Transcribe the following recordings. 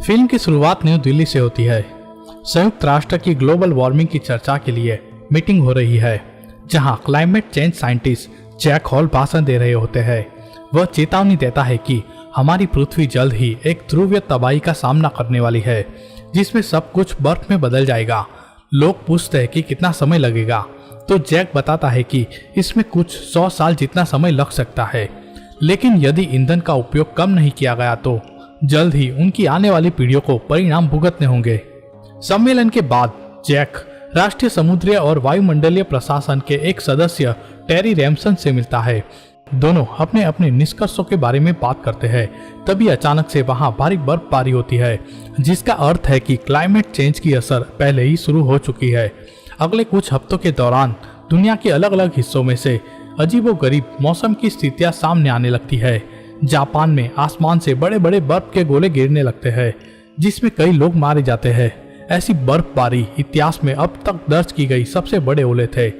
Film की शुरुआत new Delhi से होती है। संयुक्त राष्ट्र की ग्लोबल वार्मिंग की चर्चा के लिए मीटिंग हो रही है, जहां climate change scientist Jack Hall भाषण दे रहे होते हैं। वह चेतावनी देता है कि हमारी पृथ्वी जल्द ही एक ध्रुवीय तबाही का सामना करने वाली है, जिसमें सब कुछ बर्फ में बदल जाएगा। लोग पूछते हैं कि कितना समय लगेगा, तो जैक बताता है कि इसमें कुछ 100 साल जितना समय लग सकता है, लेकिन यदि ईंधन का उपयोग कम नहीं किया गया तो जल्द ही उनकी आने वाली पीढ़ियों को परिणाम भुगतने होंगे। सम्मेलन के बाद जैक राष्ट्रीय समुद्रीय और वायुमंडलीय प्रशासन के एक सदस्य टेरी रैमसन से मिलता है। दोनों अपने अपने निष्कर्षों के बारे में बात करते हैं। तभी अचानक से वहां भारी बर्फबारी होती है, जिसका अर्थ है कि क्लाइमेट चेंज की असर पहले ही शुरू हो चुकी है। अगले कुछ हफ्तों के दौरान दुनिया के अलग अलग हिस्सों में से अजीबोगरीब मौसम की स्थितियां सामने आने लगती है। जापान में आसमान से बड़े बड़े बर्फ के गोले गिरने लगते हैं, जिसमें कई लोग मारे जाते हैं। ऐसी बर्फबारी इतिहास में अब तक दर्ज की गई सबसे बड़े ओले थे।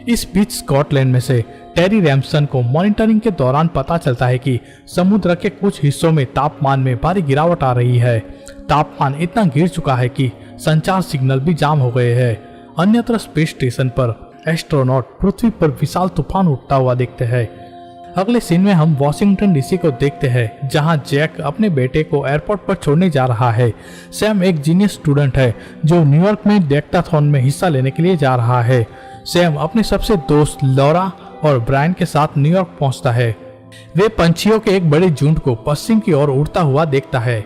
इस बीच स्कॉटलैंड में से टेरी रैमसन को मॉनिटरिंग के दौरान पता चलता है कि समुद्र के कुछ हिस्सों में तापमान में भारी गिरावट आ रही है। तापमान इतना गिर चुका है कि संचार सिग्नल भी जाम हो गए हैं। अन्यत्र स्पेस स्टेशन पर एस्ट्रोनॉट पृथ्वी पर विशाल तूफान उठता हुआ देखते हैं। अगले सीन में हम वॉशिंगटन डीसी को देखते हैं, जहां जैक अपने बेटे को एयरपोर्ट पर छोड़ने जा रहा है। सैम एक जीनियस स्टूडेंट है जो न्यूयॉर्क में डेक्टाथॉन में हिस्सा लेने के लिए जा रहा है। सैम अपने सबसे दोस्त लॉरा और ब्रायन के साथ न्यूयॉर्क पहुंचता है। वे पंछियों के एक बड़े झुंड को पश्चिम की ओर उड़ता हुआ देखता है,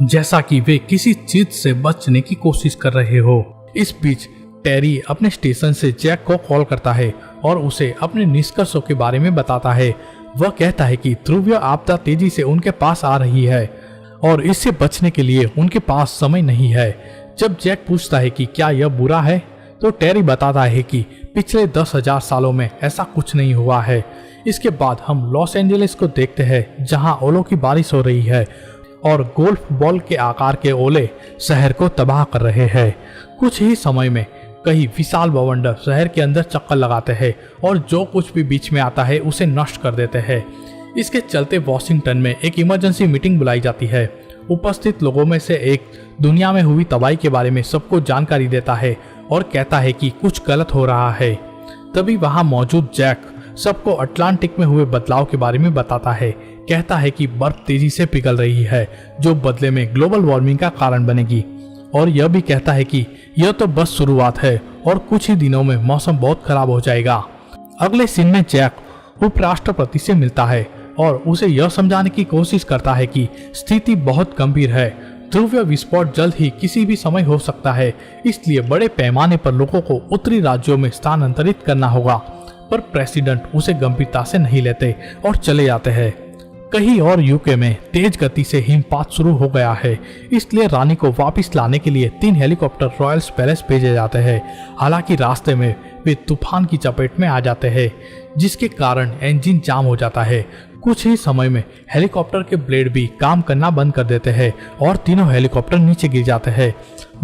जैसा कि वे किसी चीज से बचने की कोशिश कर रहे हो। इस बीच टेरी अपने स्टेशन से जैक को कॉल करता है और उसे अपने निष्कर्षों के बारे में बताता है। वह कहता है कि ध्रुवीय आपदा तेजी से उनके पास आ रही है और इससे बचने के लिए उनके पास समय नहीं है। जब जैक पूछता है कि क्या यह बुरा है, तो टेरी बताता है कि पिछले 10,000 सालों में ऐसा कुछ नहीं हुआ है। इसके बाद हम लॉस एंजलिस को देखते हैं, जहां ओलों की बारिश हो रही है और गोल्फ बॉल के आकार के ओले शहर को तबाह कर रहे हैं। कुछ ही समय में कई विशाल बवंडर शहर के अंदर चक्कर लगाते हैं और जो कुछ भी बीच में आता है उसे नष्ट कर देते हैं। इसके चलते वॉशिंगटन में एक इमरजेंसी मीटिंग बुलाई जाती है। उपस्थित लोगों में से एक दुनिया में हुई तबाही के बारे में सबको जानकारी देता है और कहता है कि कुछ गलत हो रहा है। तभी वहां मौजूद जैक सबको अटलांटिक में हुए बदलाव के बारे में बताता है। कहता है कि बर्फ तेजी से पिघल रही है, जो बदले में ग्लोबल वार्मिंग का कारण बनेगी, और यह भी कहता है कि यह तो बस शुरुआत है और कुछ ही दिनों में मौसम बहुत खराब हो जाएगा। अगले सीन में जैक उपराष्ट्रपति से मिलता है और उसे यह समझाने की कोशिश करता है कि स्थिति बहुत गंभीर है। ध्रुवीय विस्फोट जल्द ही किसी भी समय हो सकता है, इसलिए बड़े पैमाने पर लोगों को उत्तरी राज्यों में स्थानांतरित करना होगा। पर प्रेसिडेंट उसे गंभीरता से नहीं लेते और चले जाते हैं। कहीं और यूके में तेज गति से हिमपात शुरू हो गया है, इसलिए रानी को वापस लाने के लिए 3 हेलीकॉप्टर रॉयल्स पैलेस भेजे जाते हैं। हालांकि रास्ते में वे तूफान की चपेट में आ जाते हैं, जिसके कारण इंजन जाम हो जाता है। कुछ ही समय में हेलीकॉप्टर के ब्लेड भी काम करना बंद कर देते हैं और तीनों हेलीकॉप्टर नीचे गिर जाते हैं।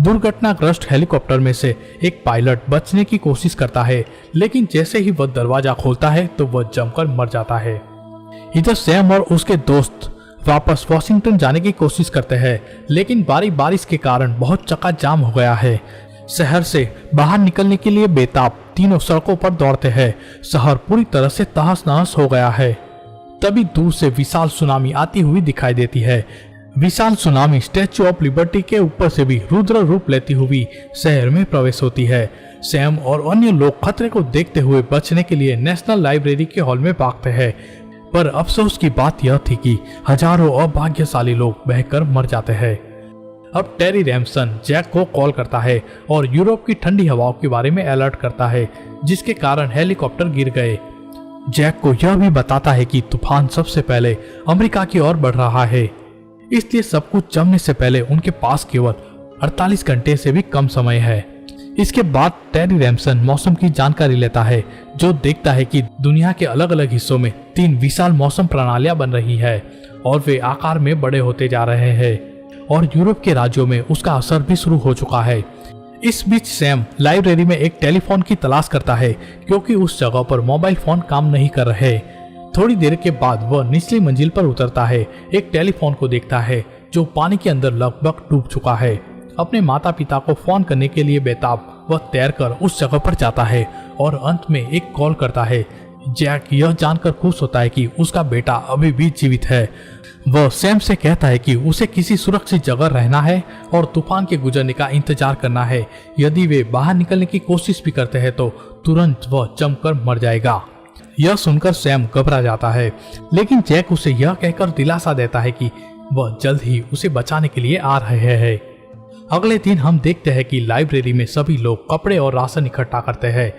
दुर्घटनाग्रस्त हेलीकॉप्टर में से एक पायलट बचने की कोशिश करता है, लेकिन जैसे ही वह दरवाजा खोलता है तो वह जमकर मर जाता है। इधर सैम और उसके दोस्त वापस वॉशिंगटन जाने की कोशिश करते हैं, लेकिन भारी बारिश के कारण बहुत चक्का-जाम हो गया है। शहर से बाहर निकलने के लिए बेताब तीनों सड़कों पर दौड़ते हैं। शहर पूरी तरह से तहस-नहस हो गया है। तभी दूर से विशाल सुनामी आती हुई दिखाई देती है। विशाल सुनामी स्टैच्यू ऑफ लिबर्टी के ऊपर से भी रुद्र रूप लेती हुई शहर में प्रवेश होती है। सैम और अन्य लोग खतरे को देखते हुए बचने के लिए नेशनल लाइब्रेरी के हॉल में भागते हैं, पर अफसोस की बात यह थी कि हजारों अभाग्यशाली लोग बहकर मर जाते हैं। अब टेरी रैमसन जैक को कॉल करता है और यूरोप की ठंडी हवाओं के बारे में अलर्ट करता है, जिसके कारण हेलीकॉप्टर गिर गए। जैक को यह भी बताता है कि तूफान सबसे पहले अमेरिका की ओर बढ़ रहा है, इसलिए सब कुछ जमने से पहले उनके पास केवल 48 घंटे से भी कम समय है। इसके बाद टेरी रैमसन मौसम की जानकारी लेता है, जो देखता है कि दुनिया के अलग अलग हिस्सों में 3 विशाल मौसम प्रणालियां बन रही है और वे आकार में बड़े होते जा रहे हैं, और यूरोप के राज्यों में उसका असर भी शुरू हो चुका है। इस बीच सैम लाइब्रेरी में एक टेलीफोन की तलाश करता है, क्योंकि उस जगह पर मोबाइल फोन काम नहीं कर रहे। थोड़ी देर के बाद वह निचली मंजिल पर उतरता है, एक टेलीफोन को देखता है, जो पानी के अंदर लगभग डूब चुका है। अपने माता पिता को फोन करने के लिए बेताब वह तैरकर उस जगह पर जाता है और अंत में एक कॉल करता है। जैक यह जानकर खुश होता है कि उसका बेटा अभी भी जीवित है। वह सैम से कहता है कि उसे किसी सुरक्षित जगह रहना है और तूफान के गुजरने का इंतजार करना है। यदि वे बाहर निकलने की कोशिश भी करते हैं तो तुरंत वह जमकर मर जाएगा। यह सुनकर सैम घबरा जाता है, लेकिन जैक उसे यह कहकर दिलासा देता है कि वह जल्द ही उसे बचाने के लिए आ रहे हैं। अगले दिन हम देखते हैं कि लाइब्रेरी में सभी लोग कपड़े और राशन इकट्ठा करते हैं।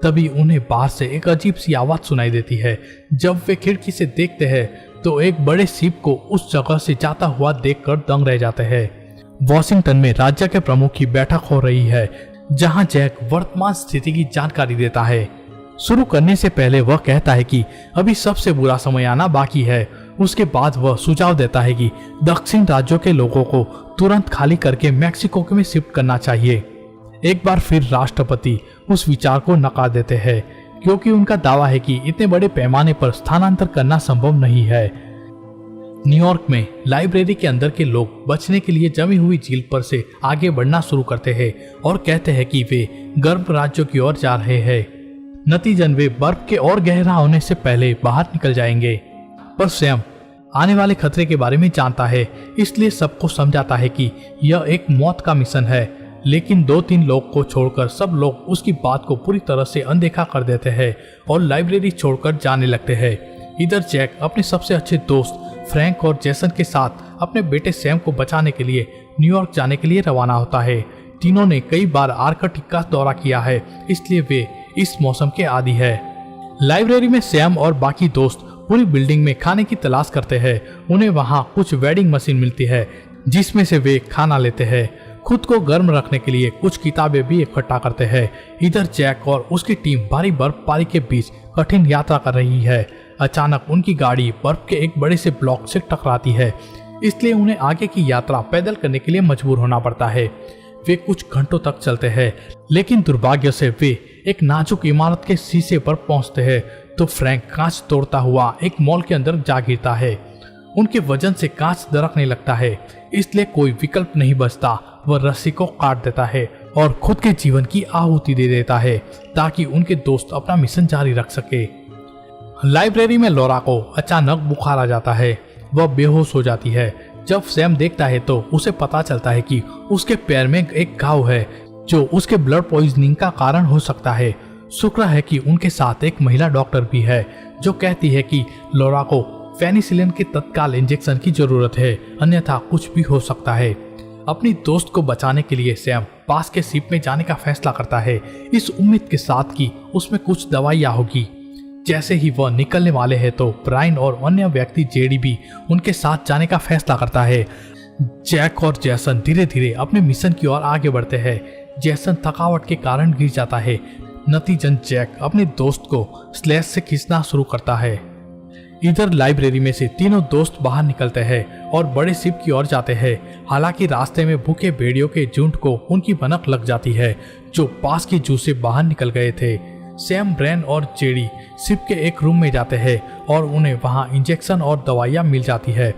तभी उन्हें बाहर से एक अजीब सी आवाज सुनाई देती है। जब वे खिड़की से देखते हैं तो एक बड़े शिप को उस जगह से जाता हुआ देखकर दंग रह जाते हैं। वॉशिंगटन में राज्य के प्रमुख की बैठक हो रही है, जहां जैक वर्तमान स्थिति की जानकारी देता है। शुरू करने से पहले वह कहता है कि अभी सबसे बुरा समय आना बाकी है। उसके बाद वह सुझाव देता है कि दक्षिण राज्यों के लोगों को तुरंत खाली करके मैक्सिको में शिफ्ट करना चाहिए। एक बार फिर राष्ट्रपति उस विचार को नकार देते हैं, क्योंकि उनका दावा है कि इतने बड़े पैमाने पर स्थानांतर करना संभव नहीं है। न्यूयॉर्क में लाइब्रेरी के अंदर के लोग बचने के लिए जमी हुई झील पर से आगे बढ़ना शुरू करते हैं और कहते हैं कि वे गर्म राज्यों की ओर जा रहे हैं। नतीजन वे बर्फ के और गहरा होने से पहले बाहर निकल जाएंगे। पर सैम आने वाले खतरे के बारे में जानता है, इसलिए सबको समझाता है कि यह एक मौत का मिशन है। लेकिन 2-3 लोग को छोड़कर सब लोग उसकी बात को पूरी तरह से अनदेखा कर देते हैं और लाइब्रेरी छोड़कर जाने लगते हैं। इधर जैक अपने सबसे अच्छे दोस्त फ्रैंक और जैसन के साथ अपने बेटे सैम को बचाने के लिए न्यूयॉर्क जाने के लिए रवाना होता है। तीनों ने कई बार आर्कटिक का दौरा किया है, इसलिए वे इस मौसम के आदी है। लाइब्रेरी में सैम और बाकी दोस्त पूरी बिल्डिंग में खाने की तलाश करते हैं। उन्हें वहां कुछ वेडिंग मशीन मिलती है, जिसमें से वे खाना लेते हैं। खुद को गर्म रखने के लिए कुछ किताबें भी इकट्ठा करते हैं। इधर जैक और उसकी टीम भारी बर्फबारी के बीच कठिन यात्रा कर रही है। अचानक उनकी गाड़ी बर्फ के एक बड़े से ब्लॉक से टकराती है, इसलिए उन्हें आगे की यात्रा पैदल करने के लिए मजबूर होना पड़ता है। वे कुछ घंटों तक चलते हैं, लेकिन दुर्भाग्य से वे एक नाजुक इमारत के शीशे पर पहुंचते हैं तो फ्रैंक कांच तोड़ता हुआ एक मॉल के अंदर जा गिरता है। उनके वजन से कांच दरकने लगता है, इसलिए कोई विकल्प नहीं बचता। वह रस्सी को काट देता है और खुद के जीवन की आहुति दे देता है ताकि उनके दोस्त अपना मिशन जारी रख सके। लाइब्रेरी में लॉरा को अचानक बुखार आ जाता है। वह बेहोश हो जाती है। जब सैम देखता है तो उसे पता चलता है कि उसके पैर में एक घाव है, जो उसके ब्लड पॉइजनिंग का कारण हो सकता है। शुक्र है कि उनके साथ एक महिला डॉक्टर भी है, जो कहती है कि लॉरा को पेनिसिलिन के तत्काल इंजेक्शन की जरूरत है, अन्यथा कुछ भी हो सकता है। अपनी दोस्त को बचाने के लिए सैम पास के शिप में जाने का फैसला करता है, इस उम्मीद के साथ कि उसमें कुछ दवाइयाँ होगी। जैसे ही वह निकलने वाले हैं तो ब्रायन और अन्य व्यक्ति जेडी भी उनके साथ जाने का फैसला करता है। जैक और जैसन धीरे धीरे अपने मिशन की ओर आगे बढ़ते हैं। जैसन थकावट के कारण गिर जाता है। नतीजन जैक अपने दोस्त को स्लैश से खींचना शुरू करता है। इधर लाइब्रेरी में से तीनों दोस्त बाहर निकलते हैं और बड़े शिप की ओर जाते हैं। हालांकि रास्ते में भूखे भेड़ियों के झुंड को उनकी भनक लग जाती है, जो पास की जू से बाहर निकल गए थे। सैम, ब्रेन और जेडी शिप के एक रूम में जाते हैं और उन्हें वहां इंजेक्शन और दवाइयां मिल जाती है।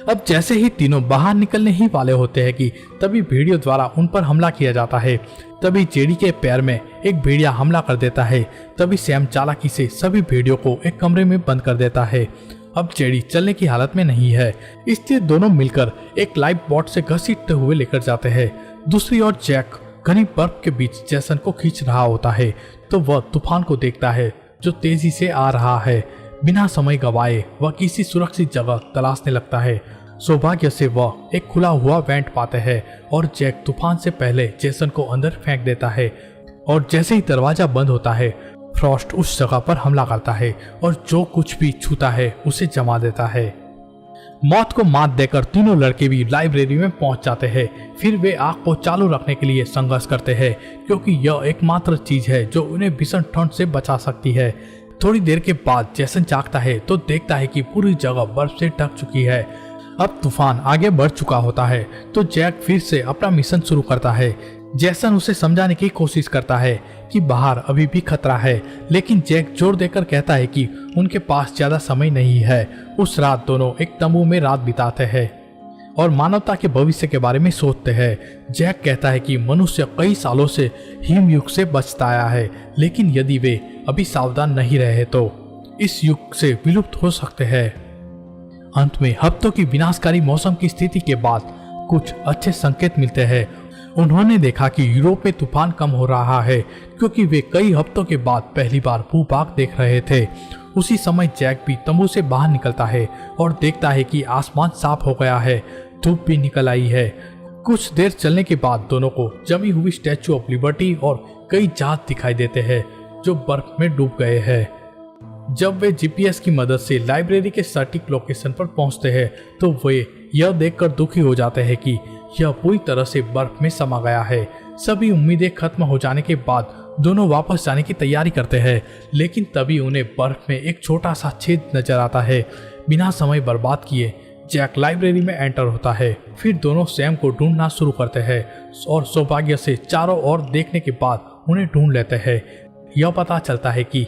अब जैसे ही तीनों बाहर निकलने ही वाले होते हैं कि तभी भेड़ियों द्वारा उन पर हमला किया जाता है। तभी जेडी के पैर में एक भेड़िया हमला कर देता है। तभी सैम चालाकी से सभी भेड़ियों को एक कमरे में बंद कर देता है। अब जेडी चलने की हालत में नहीं है, इसलिए दोनों मिलकर एक लाइफ बोट से घसीटते हुए लेकर जाते हैं। दूसरी ओर जैक घनी बर्फ के बीच जैसन को खींच रहा होता है तो वह तूफान को देखता है, जो तेजी से आ रहा है। बिना समय गवाए वह किसी सुरक्षित जगह तलाशने लगता है। सौभाग्य से वह एक खुला हुआ वेंट पाते हैं और जैक तूफान से पहले जैसन को अंदर फेंक देता है। और जैसे ही दरवाजा बंद होता है, फ्रॉस्ट उस जगह पर हमला करता है और जो कुछ भी छूता है उसे जमा देता है। मौत को मात देकर तीनों लड़के भी लाइब्रेरी में पहुंच जाते हैं। फिर वे आग को चालू रखने के लिए संघर्ष करते हैं, क्योंकि यह एकमात्र चीज है जो उन्हें भीषण ठंड से बचा सकती है। थोड़ी देर के बाद जैसन जागता है तो देखता है कि पूरी जगह बर्फ से ढक चुकी है। अब तूफान आगे बढ़ चुका होता है तो जैक फिर से अपना मिशन शुरू करता है। जैसन उसे समझाने की कोशिश करता है कि बाहर अभी भी खतरा है, लेकिन जैक जोर देकर कहता है कि उनके पास ज्यादा समय नहीं है। उस रात दोनों एक तंबू में रात बिताते हैं। और मानवता के भविष्य के बारे में सोचते हैं। जैक कहता है कि मनुष्य कई सालों से हिम युग से बचता आया है, लेकिन यदि वे अभी सावधान नहीं रहे तो इस युग से विलुप्त हो सकते हैं। अंत में हफ्तों की विनाशकारी मौसम की स्थिति के बाद कुछ अच्छे संकेत मिलते हैं। उन्होंने देखा कि यूरोप में तूफान कम हो रहा है, क्योंकि वे कई हफ्तों के बाद पहली बार भूभाग देख रहे थे। उसी समय जैक भी तंबू से बाहर निकलता है और देखता है कि आसमान साफ हो गया है, धूप भी निकल आई है। कुछ देर चलने के बाद दोनों को जमी हुई स्टैचू ऑफ लिबर्टी और कई जहाज दिखाई देते हैं जो बर्फ में डूब गए हैं। जब वे जीपीएस की मदद से लाइब्रेरी के सटीक लोकेशन पर पहुंचते हैं तो वे यह देखकर दुखी हो जाते हैं कि यह पूरी तरह से बर्फ में समा गया है। सभी उम्मीदें खत्म हो जाने के बाद दोनों वापस जाने की तैयारी करते हैं, लेकिन तभी उन्हें बर्फ में एक छोटा सा छेद नजर आता है। बिना समय बर्बाद किए जैक लाइब्रेरी में एंटर होता है। फिर दोनों सैम को ढूंढना शुरू करते हैं और सौभाग्य से चारों ओर देखने के बाद उन्हें ढूंढ लेते हैं। यह पता चलता है कि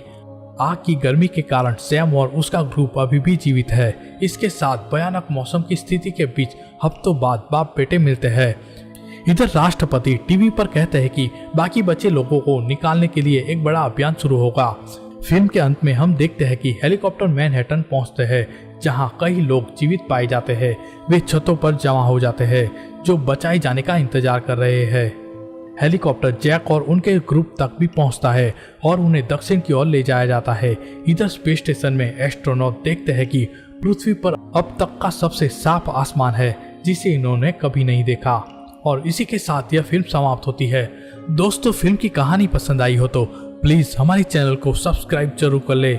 आग की गर्मी के कारण सैम और उसका ग्रुप अभी भी जीवित है। इसके साथ भयानक मौसम की स्थिति के बीच हफ्तों बाद बाप बेटे मिलते हैं। इधर राष्ट्रपति टीवी पर कहते हैं कि बाकी बचे लोगों को निकालने के लिए एक बड़ा अभियान शुरू होगा। फिल्म के अंत में हम देखते हैं कि हेलीकॉप्टर मैनहट्टन पहुंचते हैं, जहां कई लोग जीवित पाए जाते हैं। वे छतों पर जमा हो जाते हैं जो बचाए जाने का इंतजार कर रहे हैं। हेलीकॉप्टर जैक और उनके ग्रुप तक भी पहुंचता है और उन्हें दक्षिण की ओर ले जाया जाता है। इधर स्पेस स्टेशन में एस्ट्रोनॉट देखते हैं कि पृथ्वी पर अब तक का सबसे साफ आसमान है जिसे इन्होंने कभी नहीं देखा। और इसी के साथ यह फिल्म समाप्त होती है। दोस्तों, फिल्म की कहानी पसंद आई हो तो प्लीज हमारे चैनल को सब्सक्राइब जरूर कर ले।